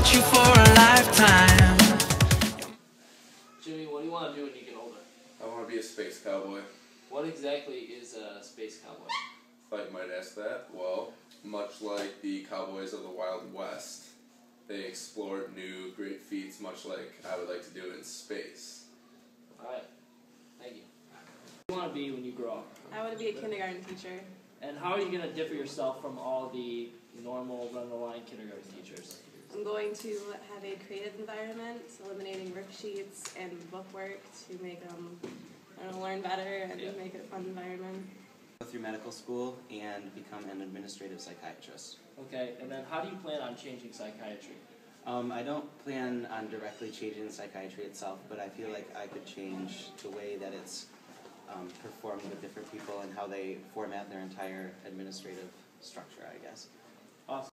want you for a lifetime. Jimmy, what do you want to do when you get older? I want to be a space cowboy. What exactly is a space cowboy? Thought you might ask that. Well, much like the cowboys of the Wild West, they explored new great feats, much like I would like to do in space. Alright, thank you. What do you want to be when you grow up? I want to be a kindergarten teacher. And how are you going to differ yourself from all the normal run-of-the-line kindergarten teachers? I'm going to have a creative environment, eliminating worksheets and bookwork to make them learn better and make it a fun environment. Go through medical school and become an administrative psychiatrist. Okay, and then how do you plan on changing psychiatry? I don't plan on directly changing psychiatry itself, but I feel like I could change the way that it's performed with different people and how they format their entire administrative structure, I guess. Awesome.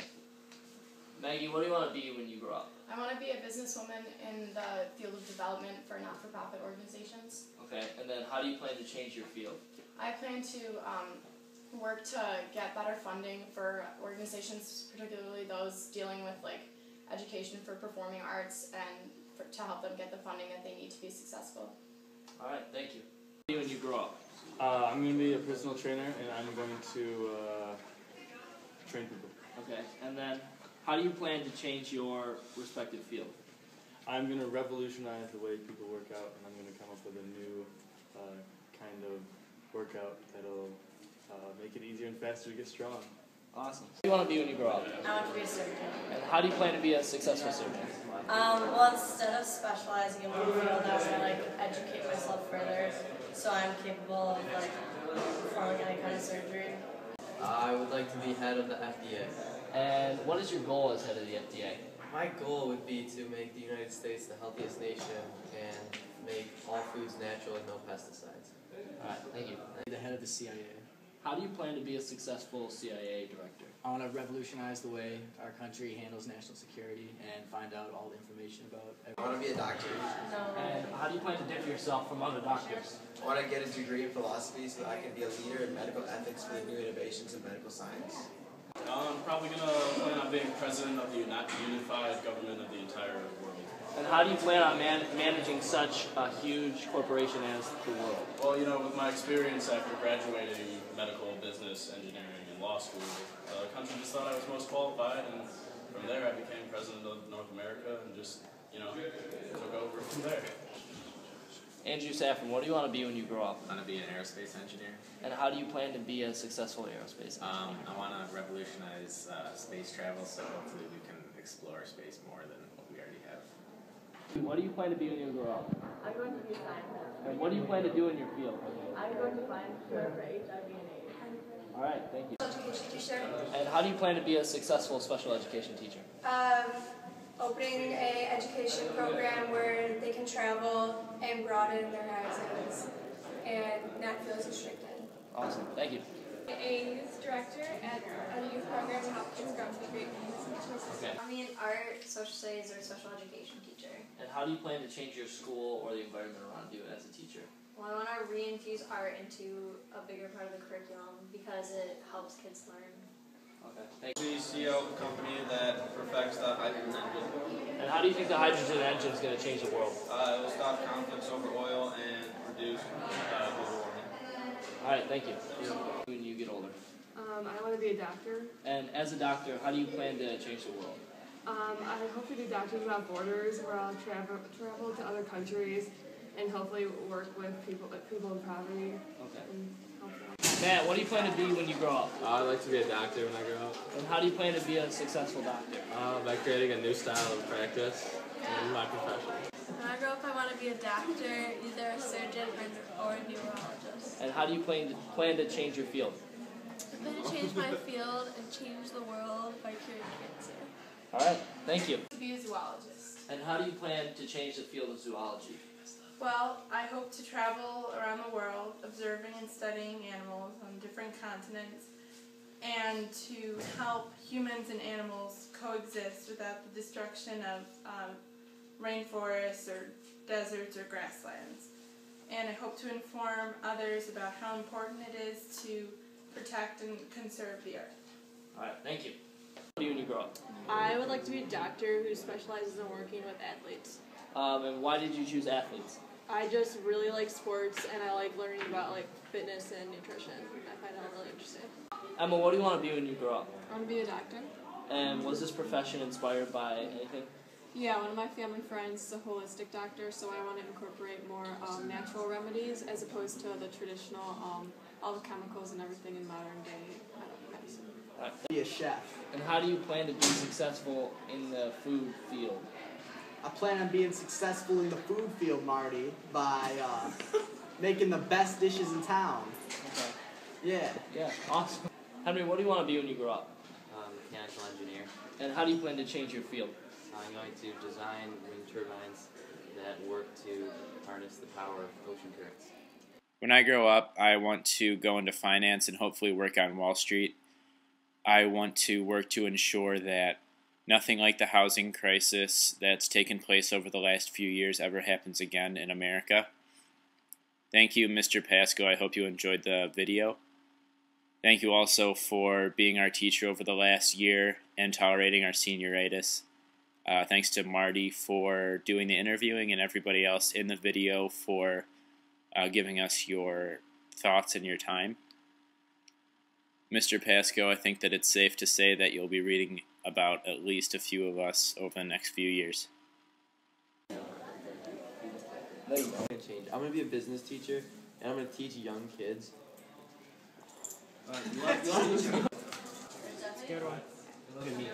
Maggie, what do you want to be when you grow up? I want to be a businesswoman in the field of development for not-for-profit organizations. Okay, and then how do you plan to change your field? I plan to work to get better funding for organizations, particularly those dealing with education for performing arts, and to help them get the funding that they need to be successful. All right, thank you. When you grow up? I'm going to be a personal trainer, and I'm going to train people. Okay, and then how do you plan to change your respective field? I'm going to revolutionize the way people work out, and I'm going to come up with a new kind of workout that'll make it easier and faster to get strong. Awesome. What do you want to be when you grow up? I want to be a surgeon. And how do you plan to be a successful surgeon? Well, instead of specializing in one field, I want to educate myself further, so I'm capable of performing any kind of surgery. I would like to be head of the FDA. And what is your goal as head of the FDA? My goal would be to make the United States the healthiest nation and make all foods natural and no pesticides. All right, thank you. The head of the CIA. How do you plan to be a successful CIA director? I want to revolutionize the way our country handles national security and find out all the information about everything. I want to be a doctor. And how do you plan to differ yourself from other doctors? I want to get a degree in philosophy so I can be a leader in medical ethics for the new innovations in medical science. I'm probably going to plan on being president of the unified government of the entire world. And how do you plan on managing such a huge corporation as the world? Well, with my experience after graduating medical, business, engineering, and law school, the country just thought I was most qualified, and from there I became president of North America and just, took over from there. Andrew Saffron, what do you want to be when you grow up? I want to be an aerospace engineer. And how do you plan to be a successful aerospace engineer? I want to revolutionize space travel, so hopefully we can explore space more than what we already have. What do you plan to be when you grow up? I'm going to be a scientist. And what do you plan to do in your field? I'm going to find a cure for HIV and AIDS. All right, thank you. Education teacher. And how do you plan to be a successful special education teacher? Opening a education program where they can travel and broaden their horizons and not feel as restricted. Awesome, thank you. A youth director at a youth program to help kids grow to be great humans. Okay. I mean, art, social studies, or special education teacher. And how do you plan to change your school or the environment around you as a teacher? Well, I want to reinfuse art into a bigger part of the curriculum because it helps kids learn. Okay, thank you. We CEO of a company that perfects the hydrogen engine. And how do you think the hydrogen engine is going to change the world? It will stop conflicts over oil and reduce global warming. All right, thank you. When you get older? I want to be a doctor. And as a doctor, how do you plan to change the world? I hope to do Doctors Without Borders, where I'll travel to other countries and hopefully work with people in poverty. Okay. And help them. Matt, what do you plan to be when you grow up? I'd like to be a doctor when I grow up. And how do you plan to be a successful doctor? By creating a new style of practice in my profession. When I grow up, I want to be a doctor, either a surgeon or a neurologist. And how do you plan to change your field? I'm going to change my field and change the world by curing cancer. All right, thank you. To be a zoologist. And how do you plan to change the field of zoology? Well, I hope to travel around the world, observing and studying animals on different continents, and to help humans and animals coexist without the destruction of rainforests or deserts or grasslands. And I hope to inform others about how important it is to protect and conserve the earth. All right, thank you. What do you when you grow up? I would like to be a doctor who specializes in working with athletes. And why did you choose athletes? I just really like sports and I like learning about like fitness and nutrition. I find that really interesting. Emma, what do you want to be when you grow up? I want to be a doctor. And was this profession inspired by anything? Yeah, one of my family friends is a holistic doctor, so I want to incorporate more natural remedies as opposed to the traditional, all the chemicals and everything in modern day medicine. Be a chef. And how do you plan to be successful in the food field? I plan on being successful in the food field, Marty, by making the best dishes in town. Okay. Yeah. Yeah, awesome. Henry, what do you want to be when you grow up? Mechanical engineer. And how do you plan to change your field? I'm going to design wind turbines that work to harness the power of ocean currents. When I grow up, I want to go into finance and hopefully work on Wall Street. I want to work to ensure that nothing like the housing crisis that's taken place over the last few years ever happens again in America. Thank you, Mr. Pascoe. I hope you enjoyed the video. Thank you also for being our teacher over the last year and tolerating our senioritis. Thanks to Marty for doing the interviewing and everybody else in the video for giving us your thoughts and your time. Mr. Pascoe, I think that it's safe to say that you'll be reading about at least a few of us over the next few years. I'm going to be a business teacher, and I'm going to teach young kids. Good one. Look at me.